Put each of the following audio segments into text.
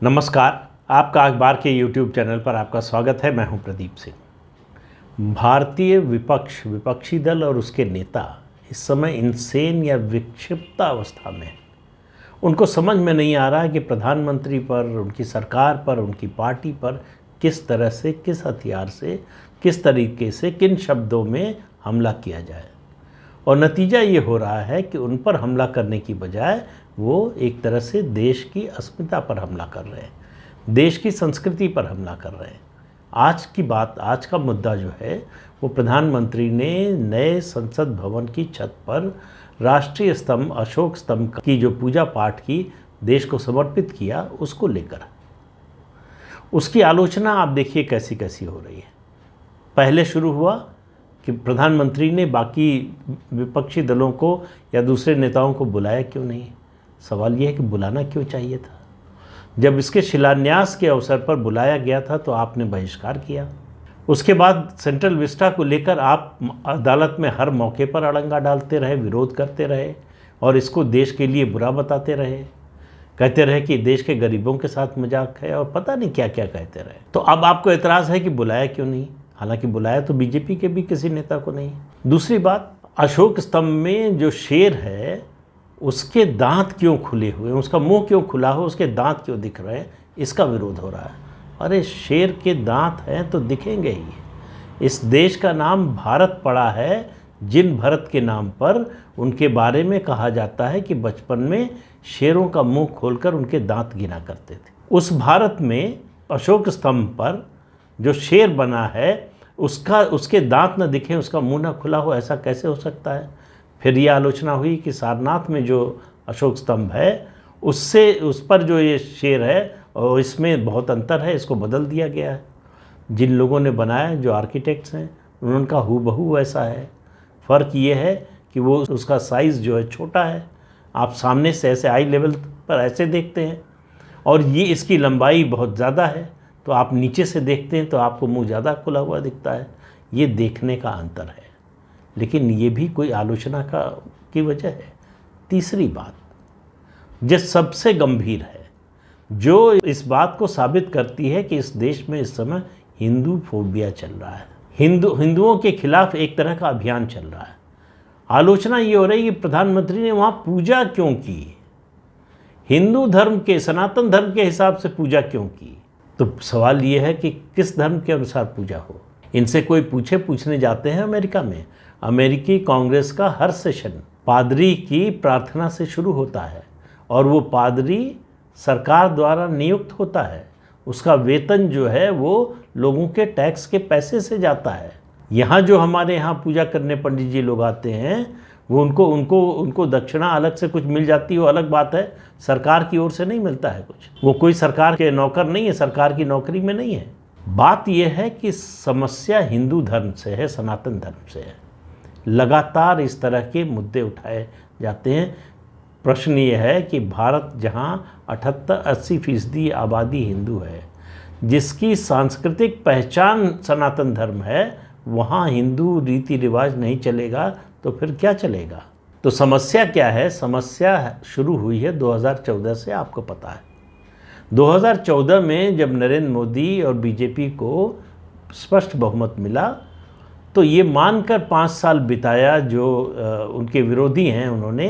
नमस्कार। आपका अखबार के YouTube चैनल पर आपका स्वागत है। मैं हूं प्रदीप सिंह। भारतीय विपक्षी दल और उसके नेता इस समय इंसेन या विक्षिप्त अवस्था में हैं। उनको समझ में नहीं आ रहा है कि प्रधानमंत्री पर, उनकी सरकार पर, उनकी पार्टी पर किस तरह से, किस हथियार से, किस तरीके से, किन शब्दों में हमला किया जाए। और नतीजा ये हो रहा है कि उन पर हमला करने की बजाय वो एक तरह से देश की अस्मिता पर हमला कर रहे हैं, देश की संस्कृति पर हमला कर रहे हैं। आज का मुद्दा जो है वो प्रधानमंत्री ने नए संसद भवन की छत पर राष्ट्रीय स्तंभ, अशोक स्तंभ की जो पूजा पाठ की देश को समर्पित किया, उसको लेकर उसकी आलोचना आप देखिए कैसी कैसी हो रही है। पहले शुरू हुआ कि प्रधानमंत्री ने बाकी विपक्षी दलों को या दूसरे नेताओं को बुलाया क्यों नहीं। सवाल यह है कि बुलाना क्यों चाहिए था। जब इसके शिलान्यास के अवसर पर बुलाया गया था तो आपने बहिष्कार किया। उसके बाद सेंट्रल विस्टा को लेकर आप अदालत में हर मौके पर अड़ंगा डालते रहे, विरोध करते रहे और इसको देश के लिए बुरा बताते रहे, कहते रहे कि देश के गरीबों के साथ मजाक है और पता नहीं क्या क्या कहते रहे। तो अब आपको एतराज़ है कि बुलाया क्यों नहीं, हालांकि बुलाया तो बीजेपी के भी किसी नेता को नहीं। दूसरी बात, अशोक स्तंभ में जो शेर है उसके दांत क्यों खुले हुए हैं, उसका मुंह क्यों खुला हो, उसके दांत क्यों दिख रहे हैं, इसका विरोध हो रहा है। अरे शेर के दांत हैं तो दिखेंगे ही। इस देश का नाम भारत पड़ा है, जिन भरत के नाम पर उनके बारे में कहा जाता है कि बचपन में शेरों का मुंह खोलकर उनके दांत गिना करते थे। उस भारत में अशोक स्तंभ पर जो शेर बना है उसके दांत न दिखें, उसका मुंह ना खुला हो, ऐसा कैसे हो सकता है। फिर ये आलोचना हुई कि सारनाथ में जो अशोक स्तंभ है उस पर जो ये शेर है और इसमें बहुत अंतर है, इसको बदल दिया गया है। जिन लोगों ने बनाया, जो आर्किटेक्ट्स हैं, उनका हूबहू वैसा है। फ़र्क ये है कि वो उसका साइज़ जो है छोटा है। आप सामने से ऐसे आई लेवल पर ऐसे देखते हैं और ये इसकी लंबाई बहुत ज़्यादा है, तो आप नीचे से देखते हैं तो आपको मुंह ज़्यादा खुला हुआ दिखता है। ये देखने का अंतर है, लेकिन ये भी कोई आलोचना की वजह है। तीसरी बात जो सबसे गंभीर है, जो इस बात को साबित करती है कि इस देश में इस समय हिंदू फोबिया चल रहा है, हिंदुओं के खिलाफ एक तरह का अभियान चल रहा है। आलोचना ये हो रही है कि प्रधानमंत्री ने वहाँ पूजा क्यों की, हिंदू धर्म के, सनातन धर्म के हिसाब से पूजा क्यों की। तो सवाल ये है कि किस धर्म के अनुसार पूजा हो। इनसे कोई पूछने जाते हैं अमेरिका में, अमेरिकी कांग्रेस का हर सेशन पादरी की प्रार्थना से शुरू होता है और वो पादरी सरकार द्वारा नियुक्त होता है। उसका वेतन जो है वो लोगों के टैक्स के पैसे से जाता है। यहाँ जो हमारे यहाँ पूजा करने पंडित जी लोग आते हैं, वो उनको दक्षिणा अलग से कुछ मिल जाती है, वो अलग बात है। सरकार की ओर से नहीं मिलता है कुछ, वो कोई सरकार के नौकर नहीं है, सरकार की नौकरी में नहीं है। बात यह है कि समस्या हिंदू धर्म से है, सनातन धर्म से है। लगातार इस तरह के मुद्दे उठाए जाते हैं। प्रश्न ये है कि भारत जहाँ 78-80% आबादी हिंदू है, जिसकी सांस्कृतिक पहचान सनातन धर्म है, वहाँ हिंदू रीति रिवाज नहीं चलेगा तो फिर क्या चलेगा। तो समस्या क्या है। समस्या शुरू हुई है 2014 से, आपको पता है। 2014 में जब नरेंद्र मोदी और बीजेपी को स्पष्ट बहुमत मिला तो ये मानकर 5 साल बिताया जो उनके विरोधी हैं उन्होंने,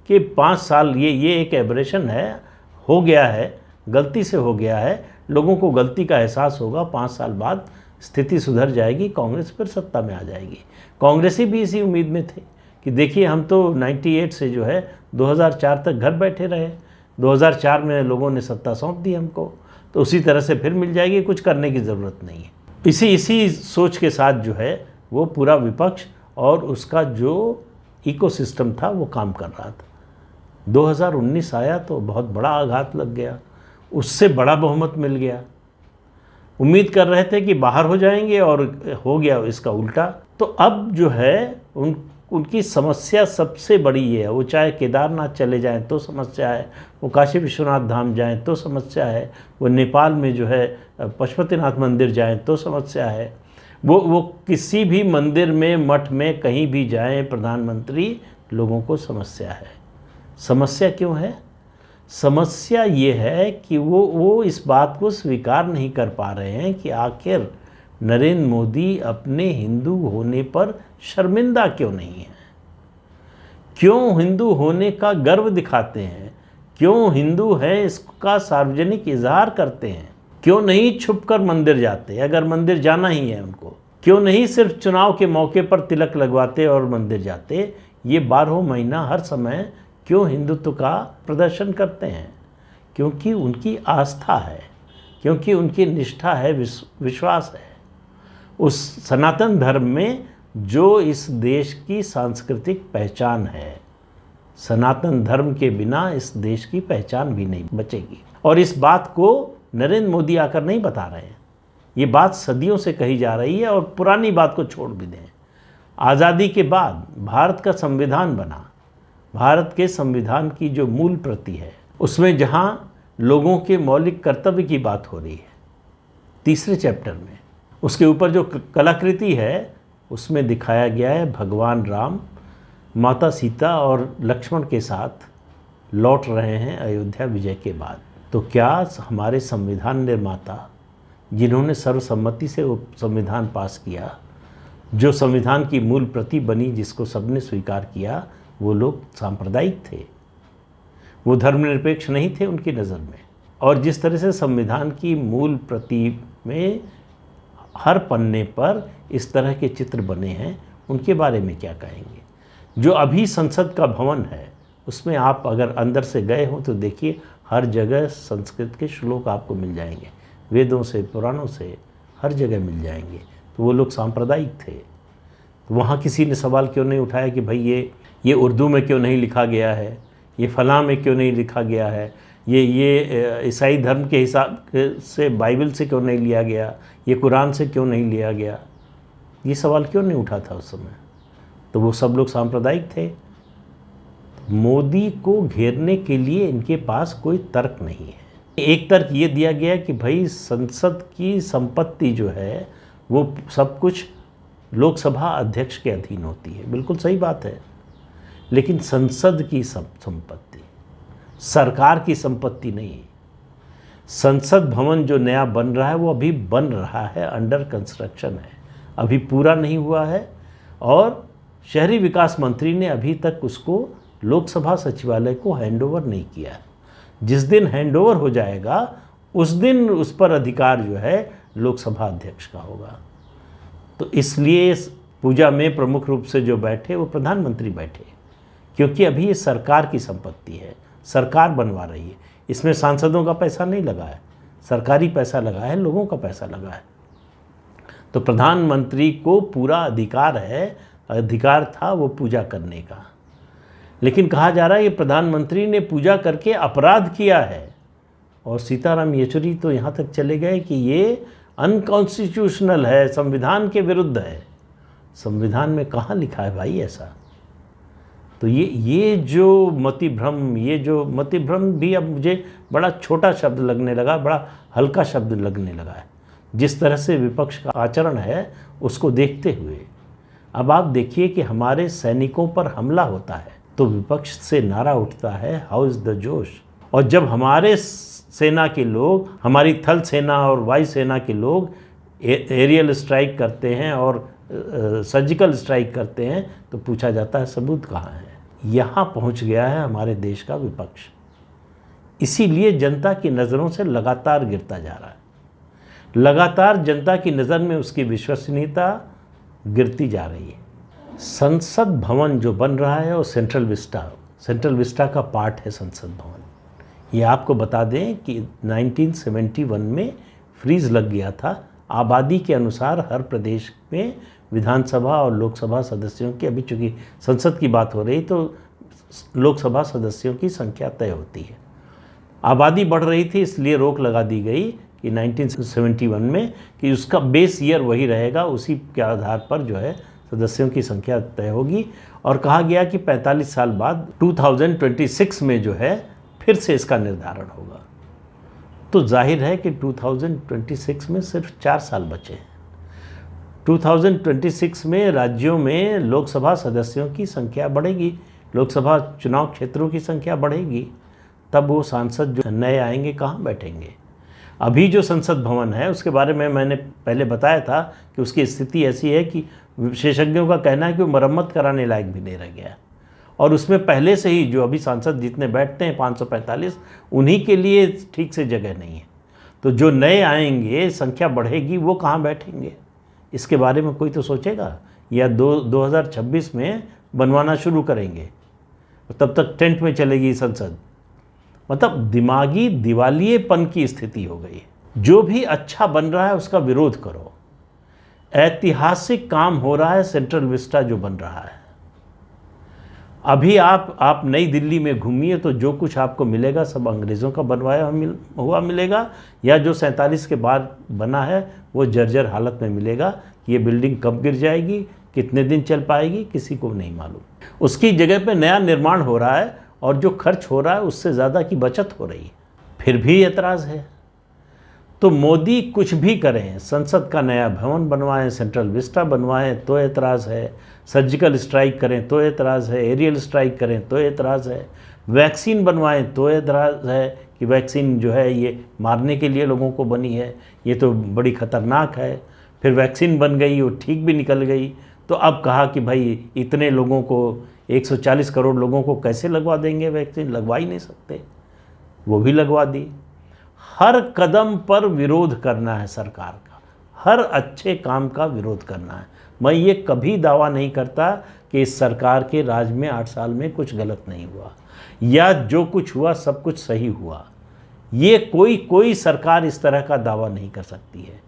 कि 5 साल ये एक एबरेशन है, हो गया है, गलती से हो गया है, लोगों को गलती का एहसास होगा, 5 साल बाद स्थिति सुधर जाएगी, कांग्रेस फिर सत्ता में आ जाएगी। कांग्रेसी भी इसी उम्मीद में थे कि देखिए हम तो 98 से जो है 2004 तक घर बैठे रहे, 2004 में लोगों ने सत्ता सौंप दी हमको, तो उसी तरह से फिर मिल जाएगी, कुछ करने की ज़रूरत नहीं है। इसी सोच के साथ जो है वो पूरा विपक्ष और उसका जो इकोसिस्टम था वो काम कर रहा था। 2019 आया तो बहुत बड़ा आघात लग गया, उससे बड़ा बहुमत मिल गया। उम्मीद कर रहे थे कि बाहर हो जाएंगे और हो गया इसका उल्टा। तो अब जो है उनकी समस्या सबसे बड़ी ये है, वो चाहे केदारनाथ चले जाएं तो समस्या है, वो काशी विश्वनाथ धाम जाएं तो समस्या है, वो नेपाल में जो है पशुपतिनाथ मंदिर जाएं तो समस्या है, वो किसी भी मंदिर में, मठ में, कहीं भी जाएं प्रधानमंत्री, लोगों को समस्या है। समस्या क्यों है? समस्या ये है कि वो इस बात को स्वीकार नहीं कर पा रहे हैं कि आखिर नरेंद्र मोदी अपने हिंदू होने पर शर्मिंदा क्यों नहीं है, क्यों हिंदू होने का गर्व दिखाते हैं, क्यों हिंदू हैं इसका सार्वजनिक इजहार करते हैं, क्यों नहीं छुपकर मंदिर जाते, अगर मंदिर जाना ही है उनको, क्यों नहीं सिर्फ चुनाव के मौके पर तिलक लगवाते और मंदिर जाते, ये 12 महीना हर समय क्यों हिंदुत्व का प्रदर्शन करते हैं? क्योंकि उनकी आस्था है, क्योंकि उनकी निष्ठा है, विश्वास है उस सनातन धर्म में जो इस देश की सांस्कृतिक पहचान है। सनातन धर्म के बिना इस देश की पहचान भी नहीं बचेगी। और इस बात को नरेंद्र मोदी आकर नहीं बता रहे हैं, ये बात सदियों से कही जा रही है। और पुरानी बात को छोड़ भी दें, आज़ादी के बाद भारत का संविधान बना, भारत के संविधान की जो मूल प्रति है उसमें जहाँ लोगों के मौलिक कर्तव्य की बात हो रही है, तीसरे चैप्टर में उसके ऊपर जो कलाकृति है उसमें दिखाया गया है भगवान राम माता सीता और लक्ष्मण के साथ लौट रहे हैं अयोध्या विजय के बाद। तो क्या हमारे संविधान निर्माता जिन्होंने सर्वसम्मति से वो संविधान पास किया, जो संविधान की मूल प्रति बनी, जिसको सबने स्वीकार किया, वो लोग सांप्रदायिक थे, वो धर्मनिरपेक्ष नहीं थे उनकी नज़र में। और जिस तरह से संविधान की मूल प्रति में हर पन्ने पर इस तरह के चित्र बने हैं, उनके बारे में क्या कहेंगे? जो अभी संसद का भवन है उसमें आप अगर अंदर से गए हो तो देखिए हर जगह संस्कृत के श्लोक आपको मिल जाएंगे, वेदों से पुराणों से हर जगह मिल जाएंगे। तो वो लोग सांप्रदायिक थे। तो वहाँ किसी ने सवाल क्यों नहीं उठाया कि भाई ये उर्दू में क्यों नहीं लिखा गया है, ये फलां में क्यों नहीं लिखा गया है, ये ईसाई धर्म के हिसाब से बाइबल से क्यों नहीं लिया गया, ये कुरान से क्यों नहीं लिया गया? ये सवाल क्यों नहीं उठा था उस समय? तो वो सब लोग सांप्रदायिक थे। मोदी को घेरने के लिए इनके पास कोई तर्क नहीं है। एक तर्क ये दिया गया कि भाई संसद की संपत्ति जो है वो सब कुछ लोकसभा अध्यक्ष के अधीन होती है। बिल्कुल सही बात है, लेकिन संसद की संपत्ति सरकार की संपत्ति नहीं है। संसद भवन जो नया बन रहा है वो अभी बन रहा है, अंडर कंस्ट्रक्शन है, अभी पूरा नहीं हुआ है। और शहरी विकास मंत्री ने अभी तक उसको लोकसभा सचिवालय को हैंडओवर नहीं किया है। जिस दिन हैंडओवर हो जाएगा उस दिन उस पर अधिकार जो है लोकसभा अध्यक्ष का होगा। तो इसलिए इस पूजा में प्रमुख रूप से जो बैठे वो प्रधानमंत्री बैठे, क्योंकि अभी ये सरकार की संपत्ति है, सरकार बनवा रही है। इसमें सांसदों का पैसा नहीं लगा है, सरकारी पैसा लगा है, लोगों का पैसा लगा है। तो प्रधानमंत्री को पूरा अधिकार था वो पूजा करने का। लेकिन कहा जा रहा है कि प्रधानमंत्री ने पूजा करके अपराध किया है। और सीताराम येचुरी तो यहाँ तक चले गए कि ये अनकॉन्स्टिट्यूशनल है, संविधान के विरुद्ध है। संविधान में कहाँ लिखा है भाई ऐसा? तो ये जो मतिभ्रम भी अब मुझे बड़ा छोटा शब्द लगने लगा, बड़ा हल्का शब्द लगने लगा है। जिस तरह से विपक्ष का आचरण है उसको देखते हुए अब आप देखिए कि हमारे सैनिकों पर हमला होता है तो विपक्ष से नारा उठता है, हाउ इज़ द जोश। और जब हमारे सेना के लोग, हमारी थल सेना और वायु सेना के लोग एरियल स्ट्राइक करते हैं और सर्जिकल स्ट्राइक करते हैं तो पूछा जाता है सबूत कहाँ है। यहाँ पहुँच गया है हमारे देश का विपक्ष। इसीलिए जनता की नज़रों से लगातार गिरता जा रहा है। लगातार जनता की नज़र में उसकी विश्वसनीयता गिरती जा रही है। संसद भवन जो बन रहा है और सेंट्रल विस्टा का पार्ट है संसद भवन। ये आपको बता दें कि 1971 में फ्रीज लग गया था। आबादी के अनुसार हर प्रदेश में विधानसभा और लोकसभा सदस्यों की, अभी चूँकि संसद की बात हो रही तो लोकसभा सदस्यों की संख्या तय होती है। आबादी बढ़ रही थी इसलिए रोक लगा दी गई कि 1971 में कि उसका बेस ईयर वही रहेगा, उसी के आधार पर जो है सदस्यों की संख्या तय होगी। और कहा गया कि 45 साल बाद 2026 में जो है फिर से इसका निर्धारण होगा। तो जाहिर है कि 2026 में सिर्फ 4 साल बचे हैं। 2026 में राज्यों में लोकसभा सदस्यों की संख्या बढ़ेगी, लोकसभा चुनाव क्षेत्रों की संख्या बढ़ेगी। तब वो सांसद जो नए आएंगे कहाँ बैठेंगे। अभी जो संसद भवन है उसके बारे में मैंने पहले बताया था कि उसकी स्थिति ऐसी है कि विशेषज्ञों का कहना है कि वो मरम्मत कराने लायक भी नहीं रह गया, और उसमें पहले से ही जो अभी सांसद जितने बैठते हैं 545, उन्हीं के लिए ठीक से जगह नहीं है। तो जो नए आएंगे, संख्या बढ़ेगी, वो कहाँ बैठेंगे, इसके बारे में कोई तो सोचेगा। या 2026 में बनवाना शुरू करेंगे, तब तक टेंट में चलेगी संसद। मतलब दिमागी दिवालियेपन की स्थिति हो गई है। जो भी अच्छा बन रहा है उसका विरोध करो। ऐतिहासिक काम हो रहा है सेंट्रल विस्टा जो बन रहा है। अभी आप नई दिल्ली में घूमिए तो जो कुछ आपको मिलेगा सब अंग्रेज़ों का बनवाया हुआ मिलेगा, या जो 47 के बाद बना है वो जर्जर हालत में मिलेगा। ये बिल्डिंग कब गिर जाएगी, कितने दिन चल पाएगी, किसी को नहीं मालूम। उसकी जगह पे नया निर्माण हो रहा है और जो खर्च हो रहा है उससे ज़्यादा की बचत हो रही है, फिर भी एतराज़ है। तो मोदी कुछ भी करें, संसद का नया भवन बनवाएं, सेंट्रल विस्टा बनवाएं तो एतराज़ है, सर्जिकल स्ट्राइक करें तो एतराज़ है, एरियल स्ट्राइक करें तो एतराज़ है, वैक्सीन बनवाएं तो एतराज़ है कि वैक्सीन जो है ये मारने के लिए लोगों को बनी है, ये तो बड़ी ख़तरनाक है। फिर वैक्सीन बन गई, वो ठीक भी निकल गई, तो अब कहा कि भाई इतने लोगों को, 140 करोड़ लोगों को कैसे लगवा देंगे वैक्सीन, लगवा ही नहीं सकते, वो भी लगवा दी। हर कदम पर विरोध करना है सरकार का, हर अच्छे काम का विरोध करना है। मैं ये कभी दावा नहीं करता कि इस सरकार के राज में 8 साल में कुछ गलत नहीं हुआ, या जो कुछ हुआ सब कुछ सही हुआ। ये कोई सरकार इस तरह का दावा नहीं कर सकती है।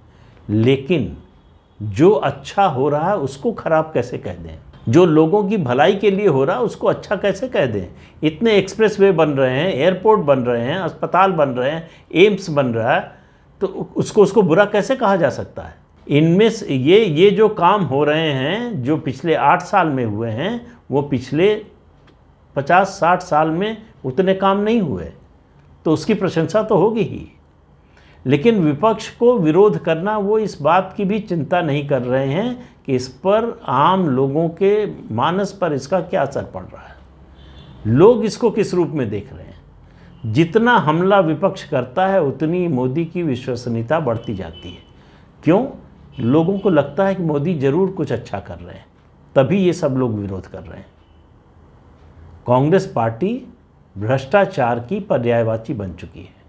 लेकिन जो अच्छा हो रहा है उसको खराब कैसे कह दें, जो लोगों की भलाई के लिए हो रहा है उसको अच्छा कैसे कह दें। इतने एक्सप्रेसवे बन रहे हैं, एयरपोर्ट बन रहे हैं, अस्पताल बन रहे हैं, एम्स बन रहा है, तो उसको बुरा कैसे कहा जा सकता है। इनमें से ये जो काम हो रहे हैं जो पिछले 8 साल में हुए हैं, वो पिछले 50-60 साल में उतने काम नहीं हुए, तो उसकी प्रशंसा तो होगी ही। लेकिन विपक्ष को विरोध करना, वो इस बात की भी चिंता नहीं कर रहे हैं कि इस पर आम लोगों के मानस पर इसका क्या असर पड़ रहा है, लोग इसको किस रूप में देख रहे हैं। जितना हमला विपक्ष करता है उतनी मोदी की विश्वसनीयता बढ़ती जाती है। क्यों? लोगों को लगता है कि मोदी ज़रूर कुछ अच्छा कर रहे हैं, तभी ये सब लोग विरोध कर रहे हैं। कांग्रेस पार्टी भ्रष्टाचार की पर्यायवाची बन चुकी है।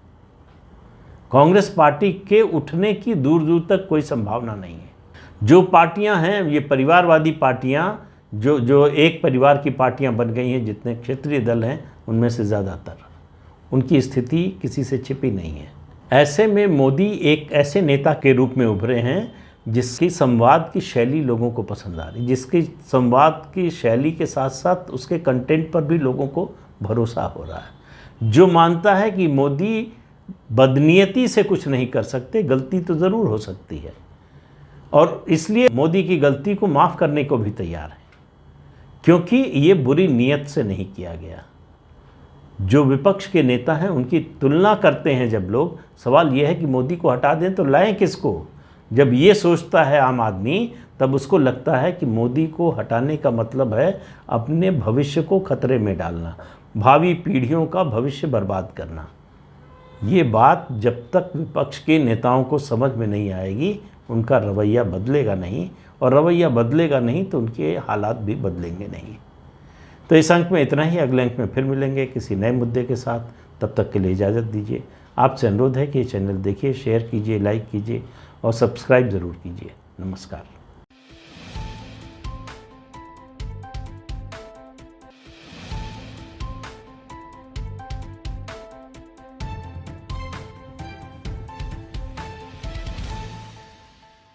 कांग्रेस पार्टी के उठने की दूर दूर तक कोई संभावना नहीं है। जो पार्टियां हैं ये परिवारवादी पार्टियां, जो एक परिवार की पार्टियां बन गई हैं, जितने क्षेत्रीय दल हैं उनमें से ज़्यादातर, उनकी स्थिति किसी से छिपी नहीं है। ऐसे में मोदी एक ऐसे नेता के रूप में उभरे हैं जिसकी संवाद की शैली लोगों को पसंद आ रही, जिसकी संवाद की शैली के साथ साथ उसके कंटेंट पर भी लोगों को भरोसा हो रहा है। जो मानता है कि मोदी बदनीयती से कुछ नहीं कर सकते, गलती तो ज़रूर हो सकती है, और इसलिए मोदी की गलती को माफ़ करने को भी तैयार है, क्योंकि ये बुरी नीयत से नहीं किया गया। जो विपक्ष के नेता हैं उनकी तुलना करते हैं जब लोग, सवाल यह है कि मोदी को हटा दें तो लाएं किसको। जब ये सोचता है आम आदमी, तब उसको लगता है कि मोदी को हटाने का मतलब है अपने भविष्य को खतरे में डालना, भावी पीढ़ियों का भविष्य बर्बाद करना। ये बात जब तक विपक्ष के नेताओं को समझ में नहीं आएगी, उनका रवैया बदलेगा नहीं, और रवैया बदलेगा नहीं तो उनके हालात भी बदलेंगे नहीं। तो इस अंक में इतना ही। अगले अंक में फिर मिलेंगे किसी नए मुद्दे के साथ। तब तक के लिए इजाज़त दीजिए। आपसे अनुरोध है कि ये चैनल देखिए, शेयर कीजिए, लाइक कीजिए और सब्सक्राइब ज़रूर कीजिए। नमस्कार।